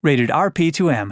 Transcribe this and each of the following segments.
Rated RP2M.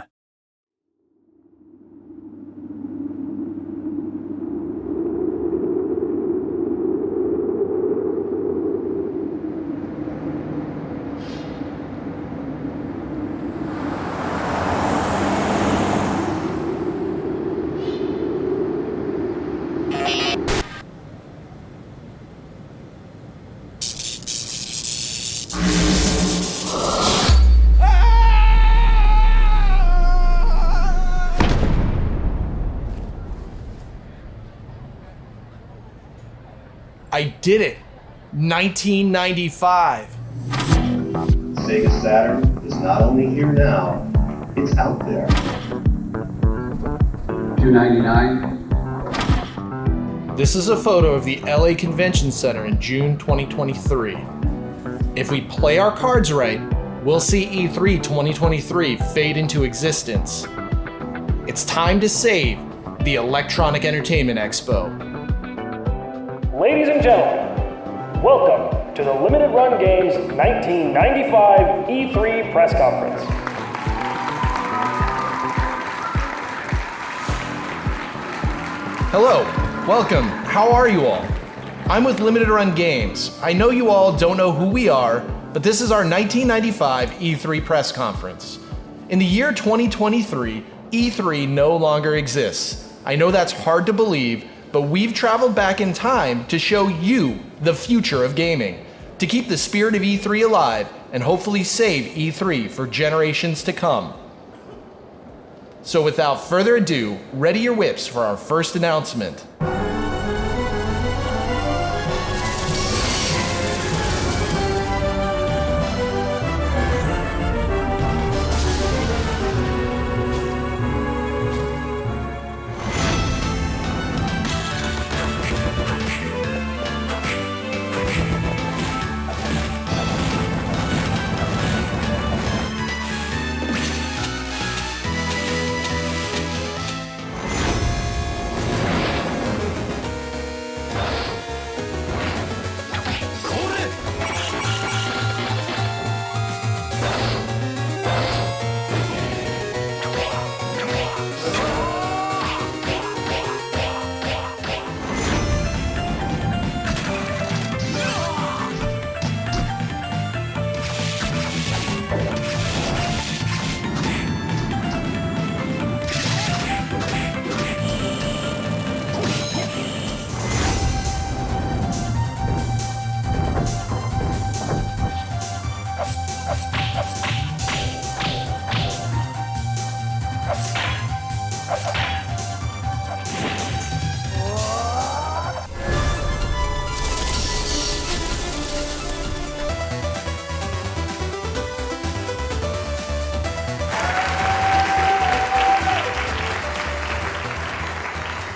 I did it! 1995! Sega Saturn is not only here now, it's out there. $2.99. This is a photo of the LA Convention Center in June 2023. If we play our cards right, we'll see E3 2023 fade into existence. It's time to save the Electronic Entertainment Expo. Ladies and gentlemen, welcome to the Limited Run Games 1995 E3 press conference. Hello, welcome, how are you all? I'm with Limited Run Games. I know you all don't know who we are, but this is our 1995 E3 press conference. In the year 2023, E3 no longer exists. I know that's hard to believe, but we've traveled back in time to show you the future of gaming, to keep the spirit of E3 alive and hopefully save E3 for generations to come. So without further ado, ready your whips for our first announcement.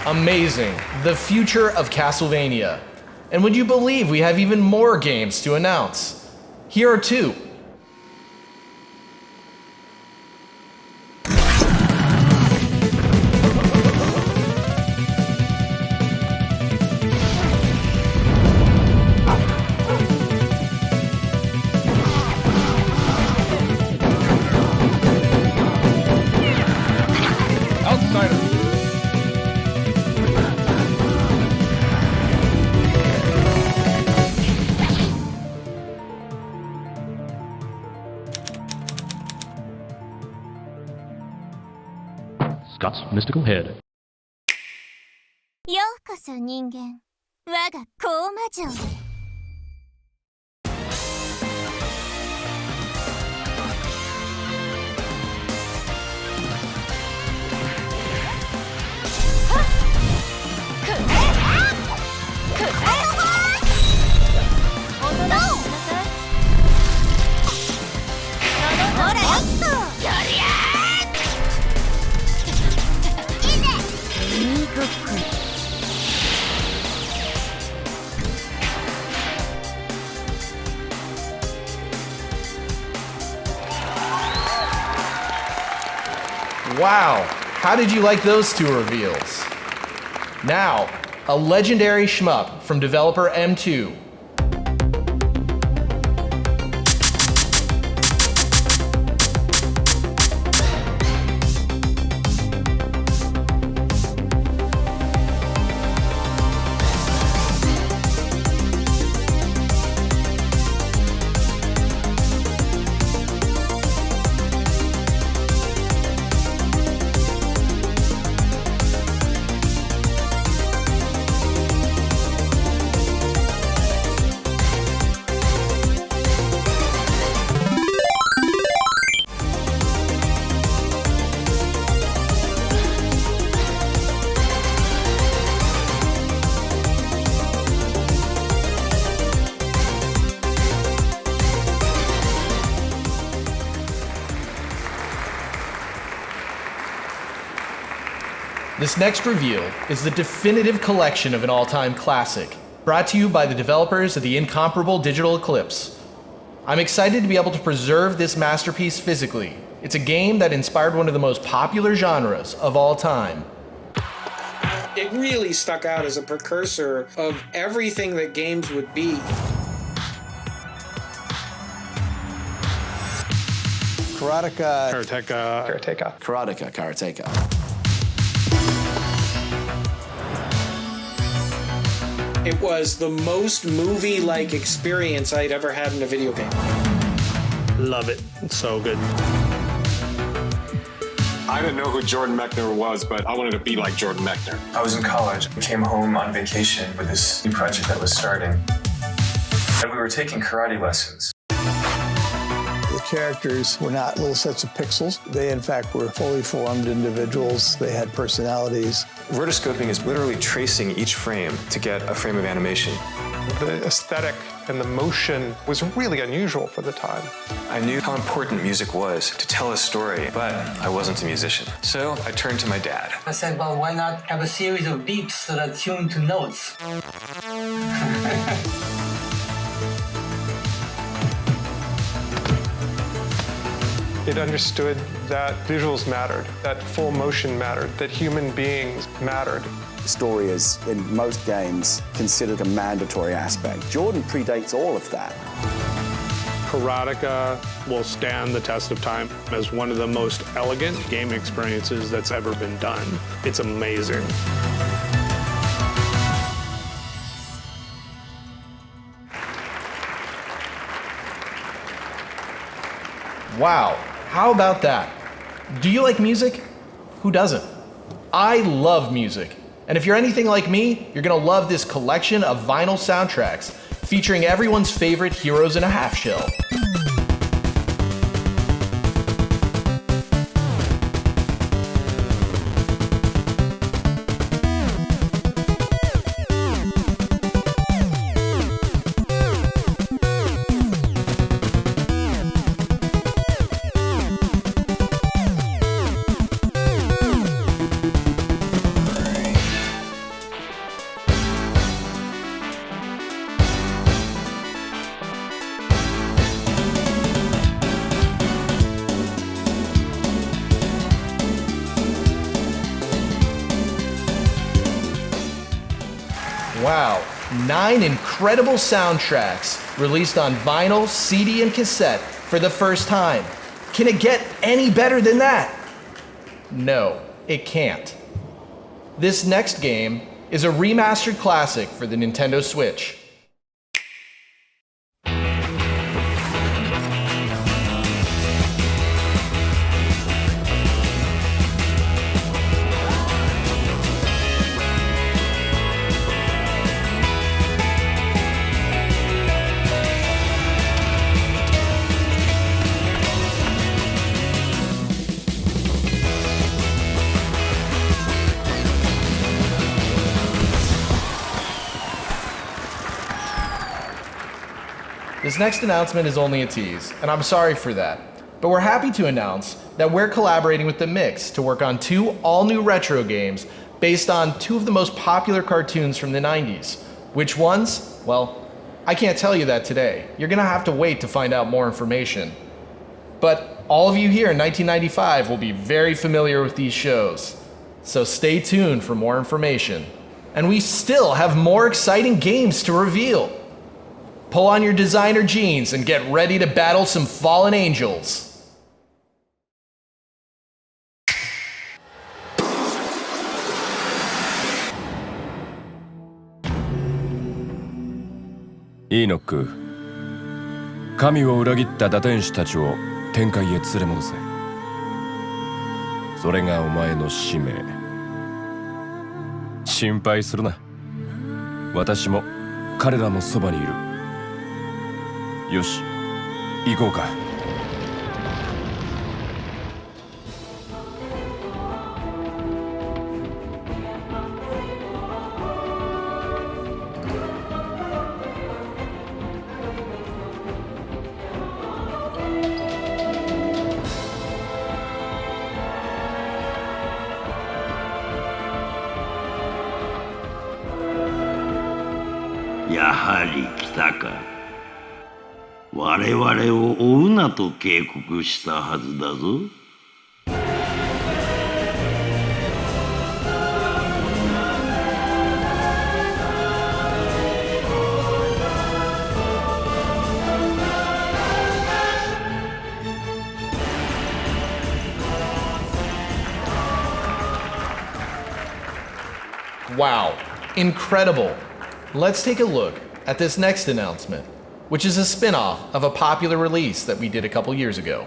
Amazing, the future of Castlevania. And would you believe we have even more games to announce? Here are two. Scott's Mystical Head. ようこそ人間、我が高魔城へ。Wow, how did you like those two reveals? Now, a legendary shmup from developer M2. This next review is the definitive collection of an all-time classic, brought to you by the developers of the incomparable Digital Eclipse. I'm excited to be able to preserve this masterpiece physically. It's a game that inspired one of the most popular genres of all time. It really stuck out as a precursor of everything that games would be. Herodica. Karateka. It was the most movie-like experience I'd ever had in a video game. Love it. It's so good. I didn't know who Jordan Mechner was, but I wanted to be like Jordan Mechner. I was in college. I came home on vacation with this new project that was starting. And we were taking karate lessons. The characters were not little sets of pixels. They, in fact, were fully formed individuals. They had personalities. Rotoscoping is literally tracing each frame to get a frame of animation. The aesthetic and the motion was really unusual for the time. I knew how important music was to tell a story, but I wasn't a musician. So I turned to my dad. I said, well, why not have a series of beats that are tuned to notes? It understood that visuals mattered, that full motion mattered, that human beings mattered. The story is, in most games, considered a mandatory aspect. Jordan predates all of that. Herodica will stand the test of time as one of the most elegant game experiences that's ever been done. It's amazing. Wow, how about that? Do you like music? Who doesn't? I love music. And if you're anything like me, you're gonna love this collection of vinyl soundtracks featuring everyone's favorite heroes in a half shell. Wow, 9 incredible soundtracks released on vinyl, CD, and cassette for the first time. Can it get any better than that? No, it can't. This next game is a remastered classic for the Nintendo Switch. This next announcement is only a tease, and I'm sorry for that. But we're happy to announce that we're collaborating with The Mix to work on 2 all-new retro games based on 2 of the most popular cartoons from the 90s. Which ones? Well, I can't tell you that today. You're gonna have to wait to find out more information. But all of you here in 1995 will be very familiar with these shows. So stay tuned for more information. And we still have more exciting games to reveal. Pull on your designer jeans and get ready to battle some fallen angels.イーノック、神を裏切った打天使たちを天界へ連れ戻せ。それがお前の使命。心配するな。私も彼らのそばにいる。よし、行こうか。やはり来たか。我々を追うなと警告したはずだぞ。Wow, incredible. Let's take a look at this next announcement, which is a spin-off of a popular release that we did a couple years ago.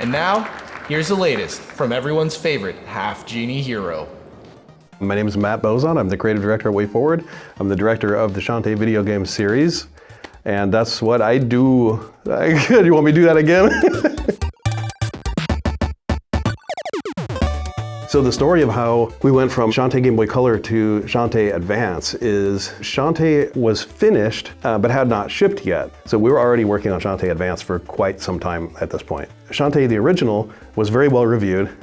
And now, here's the latest from everyone's favorite half-genie hero. My name is Matt Bozon. I'm the creative director at WayForward. I'm the director of the Shantae video game series. And that's what I do. You want me to do that again? So the story of how we went from Shantae Game Boy Color to Shantae Advance is Shantae was finished, but had not shipped yet. So we were already working on Shantae Advance for quite some time at this point. Shantae, the original, was very well reviewed.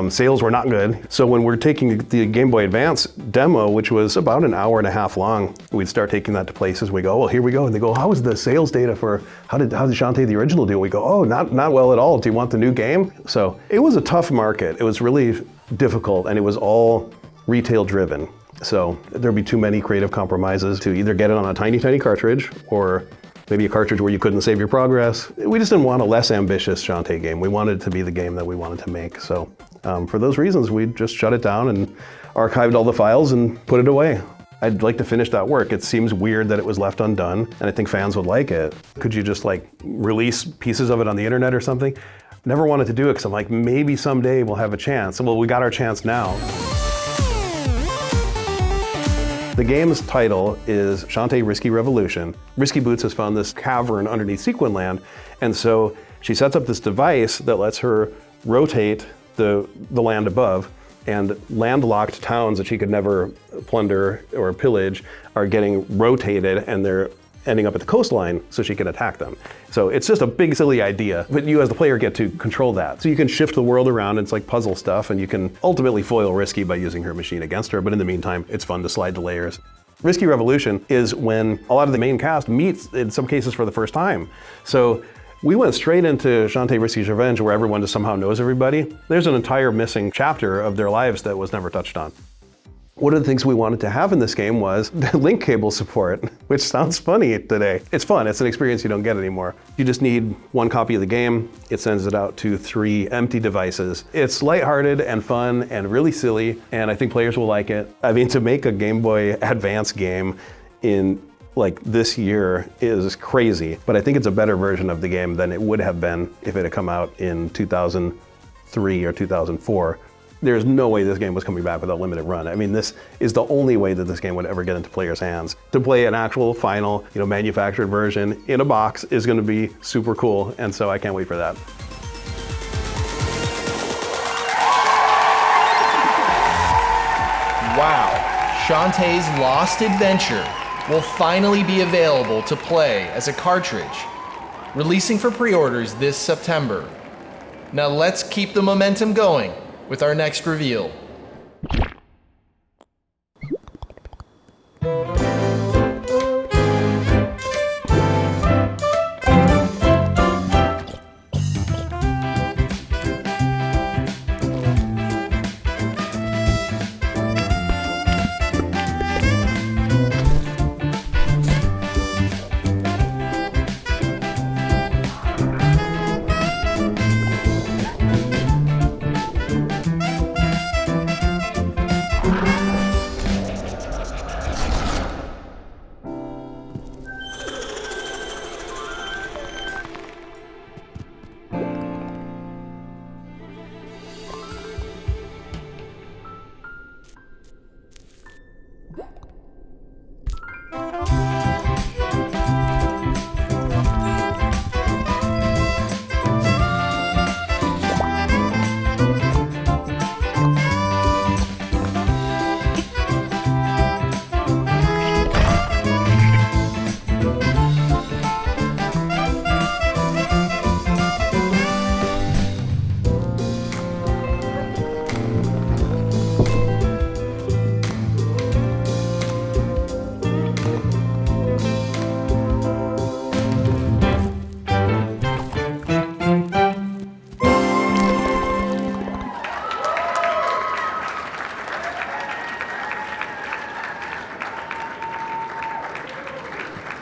Sales were not good. So when we're taking the Game Boy Advance demo, which was about an hour and a half long, we'd start taking that to places. We go, well, here we go. And they go, how was the sales data for, how did Shantae the original do? We go, oh, not well at all. Do you want the new game? So it was a tough market. It was really difficult, and it was all retail driven. So there'd be too many creative compromises to either get it on a tiny, tiny cartridge or maybe a cartridge where you couldn't save your progress. We just didn't want a less ambitious Shantae game. We wanted it to be the game that we wanted to make. So for those reasons, we just shut it down and archived all the files and put it away. I'd like to finish that work. It seems weird that it was left undone, and I think fans would like it. Could you just like release pieces of it on the internet or something? Never wanted to do it because I'm like, maybe someday we'll have a chance. Well, we got our chance now. The game's title is Shantae Risky Revolution. Risky Boots has found this cavern underneath Sequin Land, and so she sets up this device that lets her rotate the land above, and landlocked towns that she could never plunder or pillage are getting rotated, and they're ending up at the coastline so she can attack them. So it's just a big silly idea, but you as the player get to control that. So you can shift the world around, it's like puzzle stuff, and you can ultimately foil Risky by using her machine against her, but in the meantime, it's fun to slide the layers. Risky Revolution is when a lot of the main cast meets, in some cases, for the first time. So we went straight into Shantae Risky's Revenge, where everyone just somehow knows everybody. There's an entire missing chapter of their lives that was never touched on. One of the things we wanted to have in this game was the link cable support, which sounds funny today. It's fun, it's an experience you don't get anymore. You just need one copy of the game, it sends it out to 3 empty devices. It's lighthearted and fun and really silly, and I think players will like it. I mean, to make a Game Boy Advance game in like this year is crazy, but I think it's a better version of the game than it would have been if it had come out in 2003 or 2004. There's no way this game was coming back without limited run. I mean, this is the only way that this game would ever get into players' hands. To play an actual final, manufactured version in a box is gonna be super cool, and so I can't wait for that. Shantae's Lost Adventure will finally be available to play as a cartridge, releasing for pre-orders this September. Now let's keep the momentum going with our next reveal.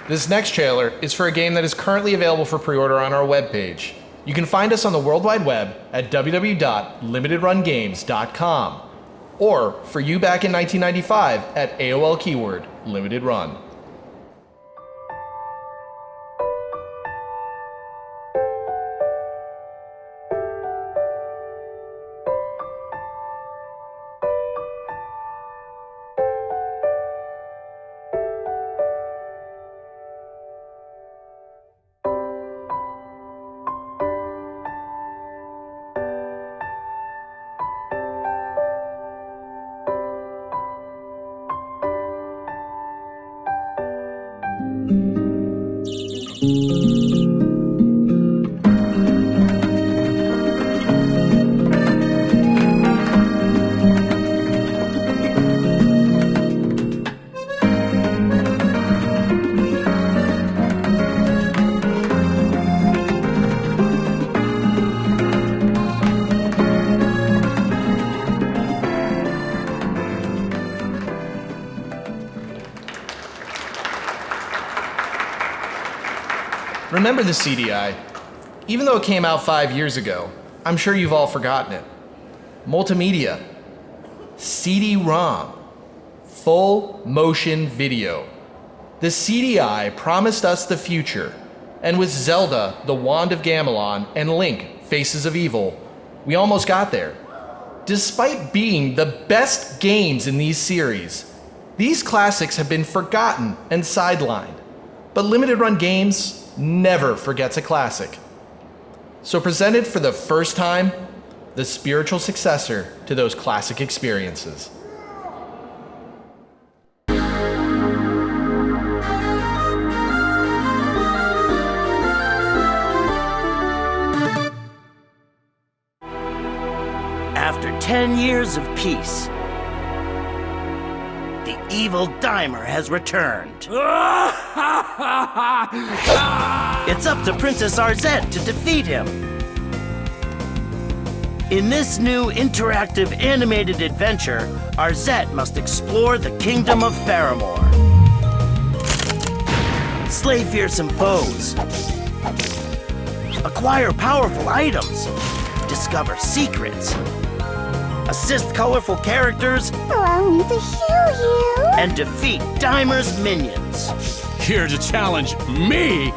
This next trailer is for a game that is currently available for pre-order on our webpage. You can find us on the World Wide Web at www.limitedrungames.com, or for you back in 1995 at AOL keyword Limited Run. Remember the CDI? Even though it came out 5 years ago, I'm sure you've all forgotten it. Multimedia, CD-ROM, full motion video. The CDI promised us the future, and with Zelda, the Wand of Gamelon, and Link, Faces of Evil, we almost got there. Despite being the best games in these series, these classics have been forgotten and sidelined. But Limited Run Games never forgets a classic. So presented for the first time, the spiritual successor to those classic experiences. After 10 years of peace, the evil Dimer has returned. It's up to Princess Arzette to defeat him. In this new interactive animated adventure, Arzette must explore the kingdom of Theramore, slay fearsome foes, acquire powerful items, discover secrets, assist colorful characters, Allow me to heal you, and defeat Dimer's minions. Here to challenge me?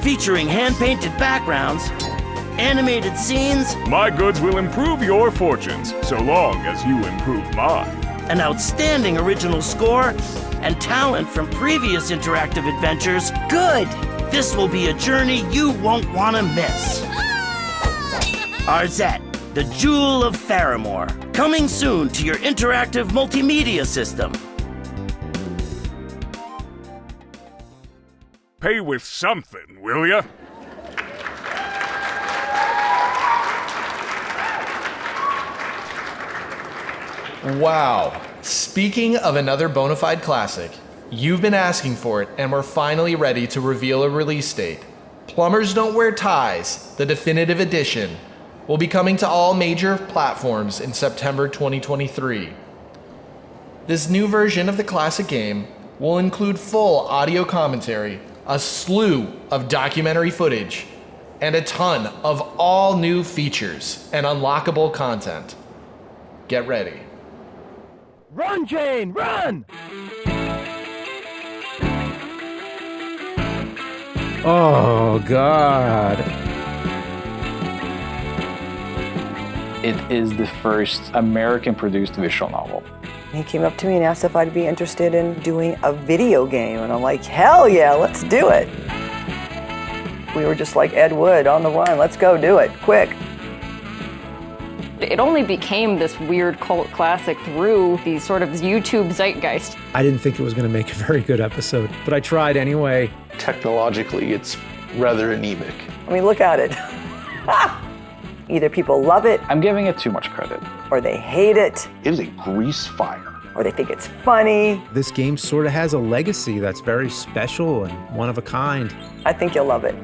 Featuring hand-painted backgrounds, animated scenes, my goods will improve your fortunes, so long as you improve mine. An outstanding original score, and talent from previous interactive adventures. Good! This will be a journey you won't want to miss. Arzette, the Jewel of Theramore. Coming soon to your interactive multimedia system. Pay with something, will ya? Wow. Speaking of another bona fide classic, you've been asking for it, and we're finally ready to reveal a release date. Plumbers Don't Wear Ties, the definitive edition, will be coming to all major platforms in September 2023. This new version of the classic game will include full audio commentary, a slew of documentary footage, and a ton of all new features and unlockable content. Get ready. Run, Jane, run! Oh, God. It is the first American-produced visual novel. He came up to me and asked if I'd be interested in doing a video game, and I'm like, hell yeah, let's do it. We were just like Ed Wood, on the run, let's go do it, quick. It only became this weird cult classic through the sort of YouTube zeitgeist. I didn't think it was going to make a very good episode, but I tried anyway. Technologically, it's rather anemic. I mean, look at it. Either people love it. I'm giving it too much credit. Or they hate it. It is a grease fire. Or they think it's funny. This game sort of has a legacy that's very special and one of a kind. I think you'll love it.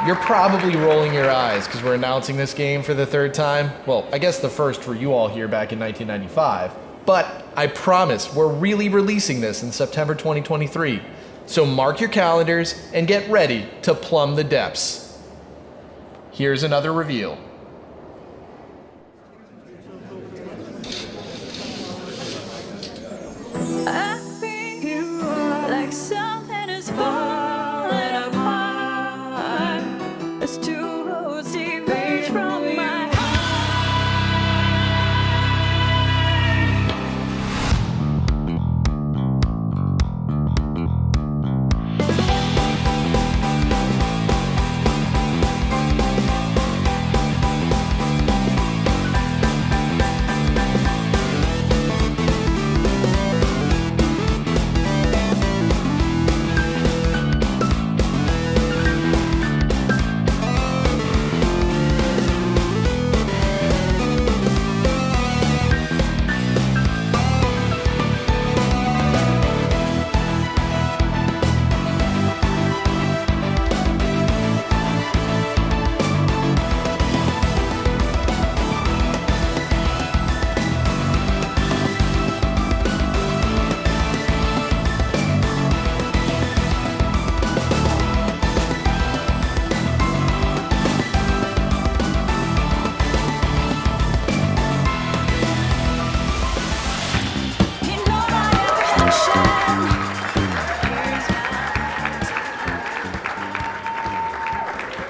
You're probably rolling your eyes because we're announcing this game for the third time. Well, I guess the first for you all here back in 1995. But I promise we're really releasing this in September 2023. So mark your calendars and get ready to plumb the depths. Here's another reveal. I feel like something is falling apart. It's two roads diverge from my heart.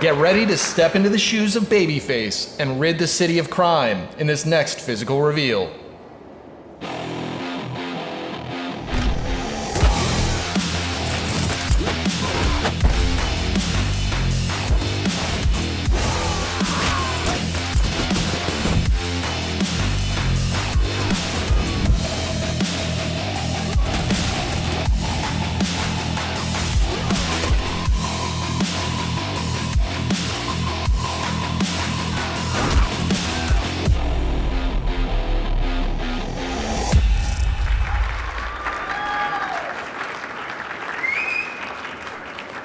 Get ready to step into the shoes of Babyface and rid the city of crime in this next physical reveal.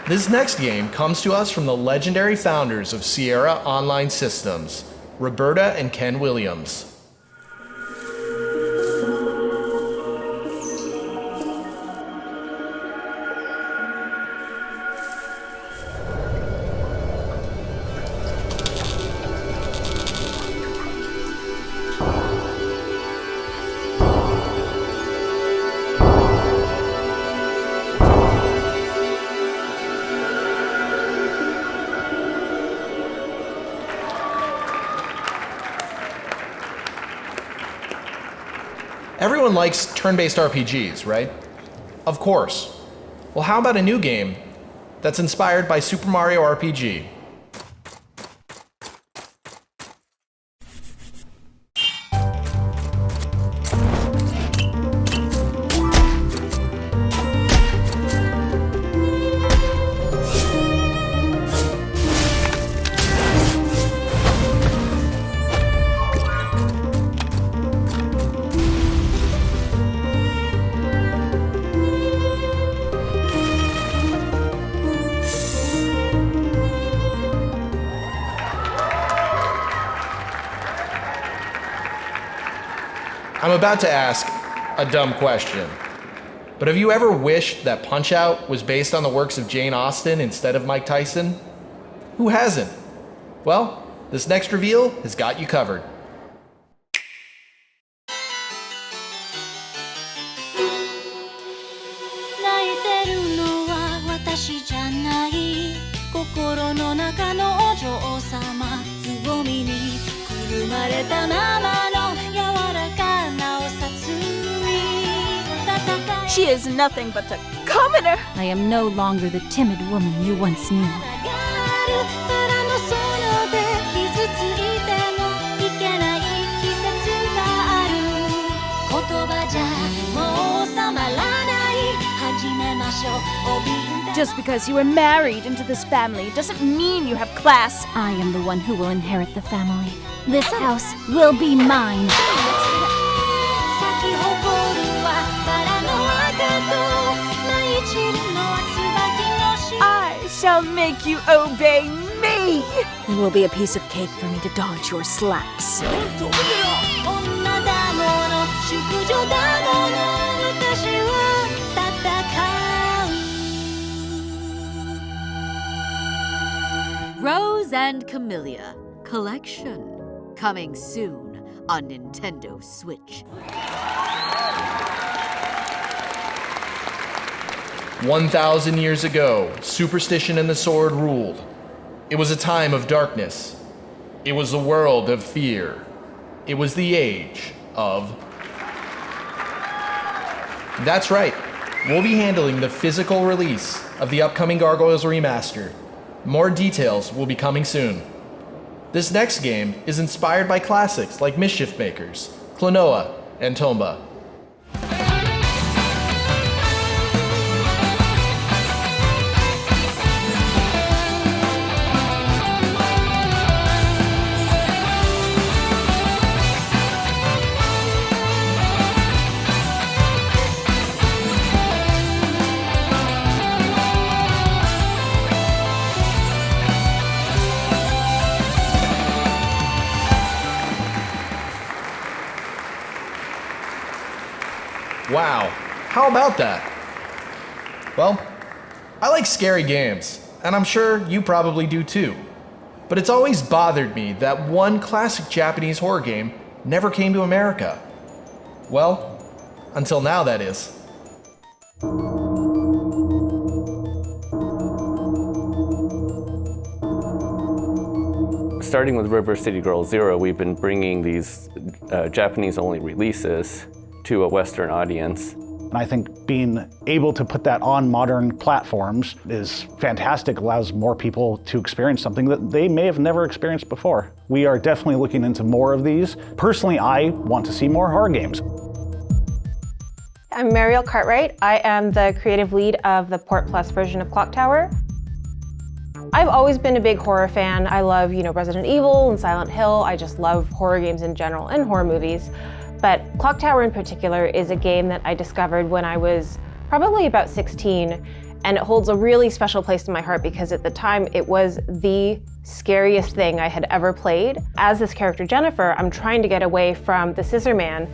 This next game comes to us from the legendary founders of Sierra Online Systems, Roberta and Ken Williams. Everyone likes turn-based RPGs, right? Of course. Well, how about a new game that's inspired by Super Mario RPG? I'm about to ask a dumb question, but have you ever wished that Punch-Out was based on the works of Jane Austen instead of Mike Tyson? Who hasn't? Well, this next reveal has got you covered. She is nothing but a commoner. I am no longer the timid woman you once knew. Just because you were married into this family doesn't mean you have class. I am the one who will inherit the family. This house will be mine. I shall make you obey me. It will be a piece of cake for me to dodge your slaps. Rose and Camellia Collection. Coming soon on Nintendo Switch. 1,000 years ago, superstition and the sword ruled. It was a time of darkness. It was a world of fear. It was the age of... That's right. We'll be handling the physical release of the upcoming Gargoyles remaster. More details will be coming soon. This next game is inspired by classics like Mischief Makers, Klonoa, and Tomba. Wow, how about that? Well, I like scary games, and I'm sure you probably do too. But it's always bothered me that one classic Japanese horror game never came to America. Well, until now, that is. Starting with River City Girl Zero, we've been bringing these Japanese-only releases to a Western audience. And I think being able to put that on modern platforms is fantastic, allows more people to experience something that they may have never experienced before. We are definitely looking into more of these. Personally, I want to see more horror games. I'm Mariel Cartwright. I am the creative lead of the Port Plus version of Clock Tower. I've always been a big horror fan. I love, Resident Evil and Silent Hill. I just love horror games in general and horror movies. But Clock Tower in particular is a game that I discovered when I was probably about 16, and it holds a really special place in my heart because at the time it was the scariest thing I had ever played. As this character Jennifer, I'm trying to get away from the Scissor Man.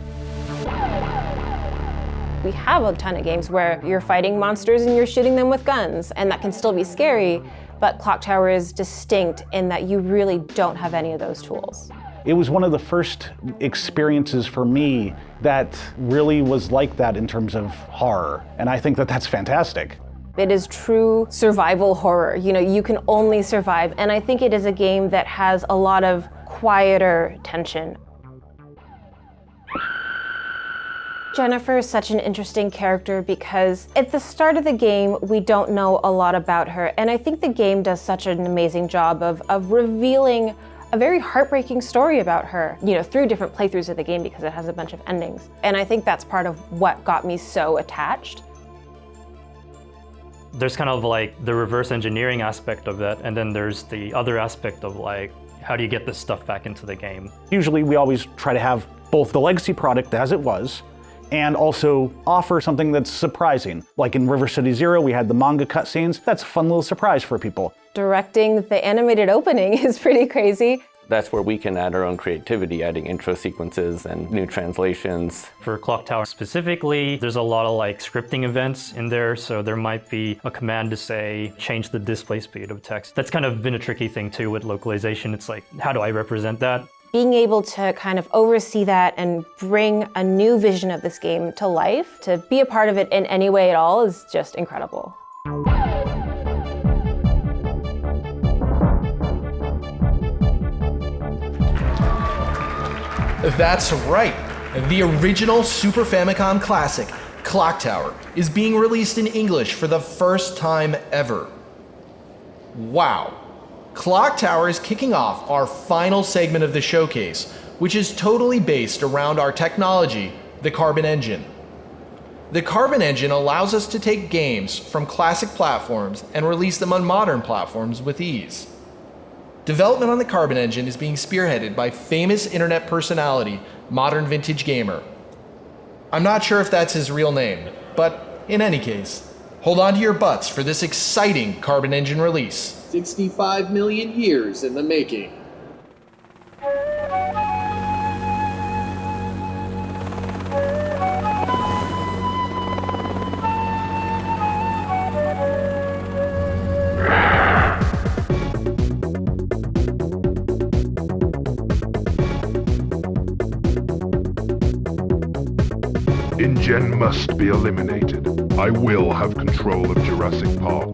We have a ton of games where you're fighting monsters and you're shooting them with guns, and that can still be scary, but Clock Tower is distinct in that you really don't have any of those tools. It was one of the first experiences for me that really was like that in terms of horror, and I think that that's fantastic. It is true survival horror. You can only survive, and I think it is a game that has a lot of quieter tension. Jennifer is such an interesting character because at the start of the game, we don't know a lot about her. And I think the game does such an amazing job of revealing a very heartbreaking story about her, through different playthroughs of the game because it has a bunch of endings. And I think that's part of what got me so attached. There's kind of like the reverse engineering aspect of that, and then there's the other aspect of like, how do you get this stuff back into the game? Usually we always try to have both the legacy product as it was, and also offer something that's surprising. Like in River City Zero, we had the manga cutscenes. That's a fun little surprise for people. Directing the animated opening is pretty crazy. That's where we can add our own creativity, adding intro sequences and new translations. For Clock Tower specifically, there's a lot of like scripting events in there, so there might be a command to say, change the display speed of text. That's kind of been a tricky thing too with localization. It's like, how do I represent that? Being able to kind of oversee that and bring a new vision of this game to life, to be a part of it in any way at all is just incredible. That's right. The original Super Famicom classic, Clock Tower, is being released in English for the first time ever. Wow. Clock Tower is kicking off our final segment of the showcase, which is totally based around our technology, the Carbon Engine. The Carbon Engine allows us to take games from classic platforms and release them on modern platforms with ease. Development on the Carbon Engine is being spearheaded by famous internet personality, Modern Vintage Gamer. I'm not sure if that's his real name, but in any case, hold on to your butts for this exciting Carbon Engine release. 65 million years in the making. InGen must be eliminated. I will have control of Jurassic Park.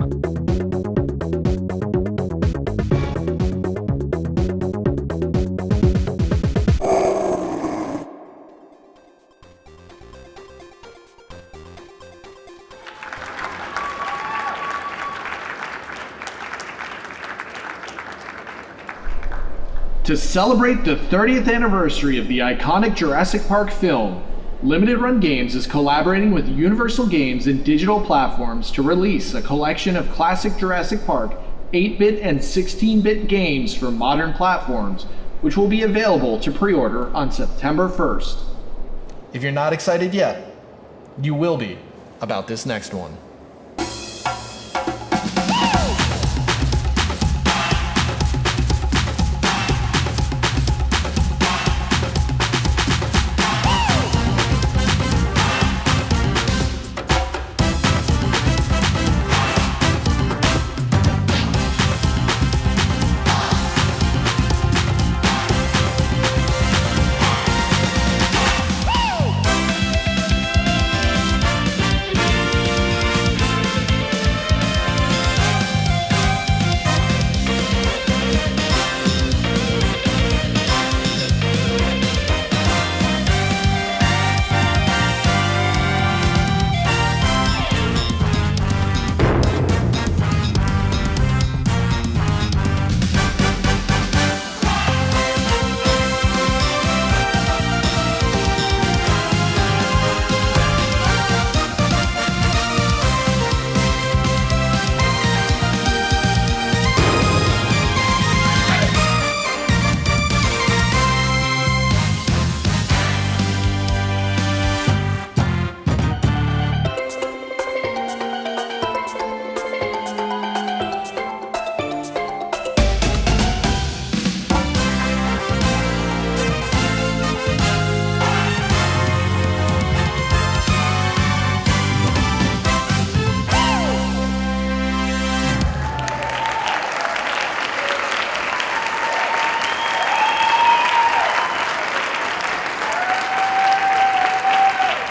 To celebrate the 30th anniversary of the iconic Jurassic Park film, Limited Run Games is collaborating with Universal Games and digital platforms to release a collection of classic Jurassic Park 8-bit and 16-bit games for modern platforms, which will be available to pre-order on September 1st. If you're not excited yet, you will be about this next one.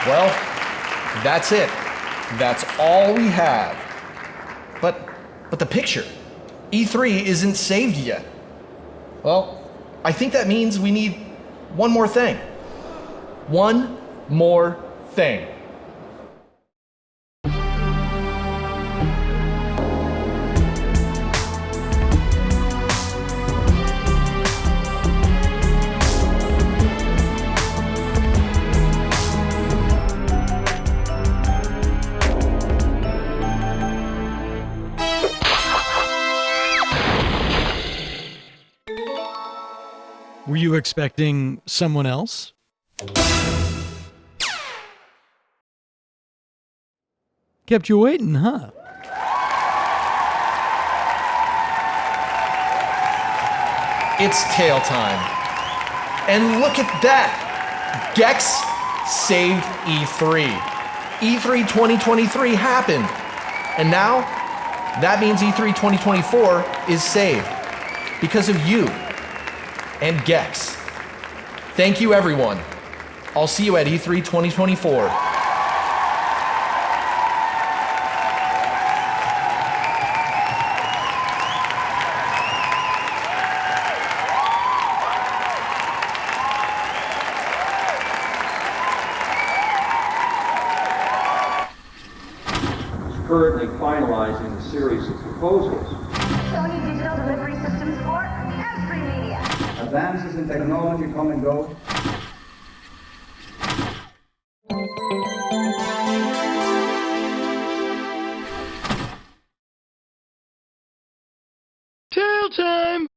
Well, that's it. That's all we have. But the picture. E3 isn't saved yet. Well, I think that means we need one more thing. One more thing. Were you expecting someone else? Kept you waiting, huh? It's tail time. And look at that! Gex saved E3. E3 2023 happened. And now, that means E3 2024 is saved. Because of you and Gex. Thank you, everyone. I'll see you at E3 2024. Currently finalizing a series of proposals. Sony Digital Delivery Systems for every media. Advances in technology come and go. Tail time!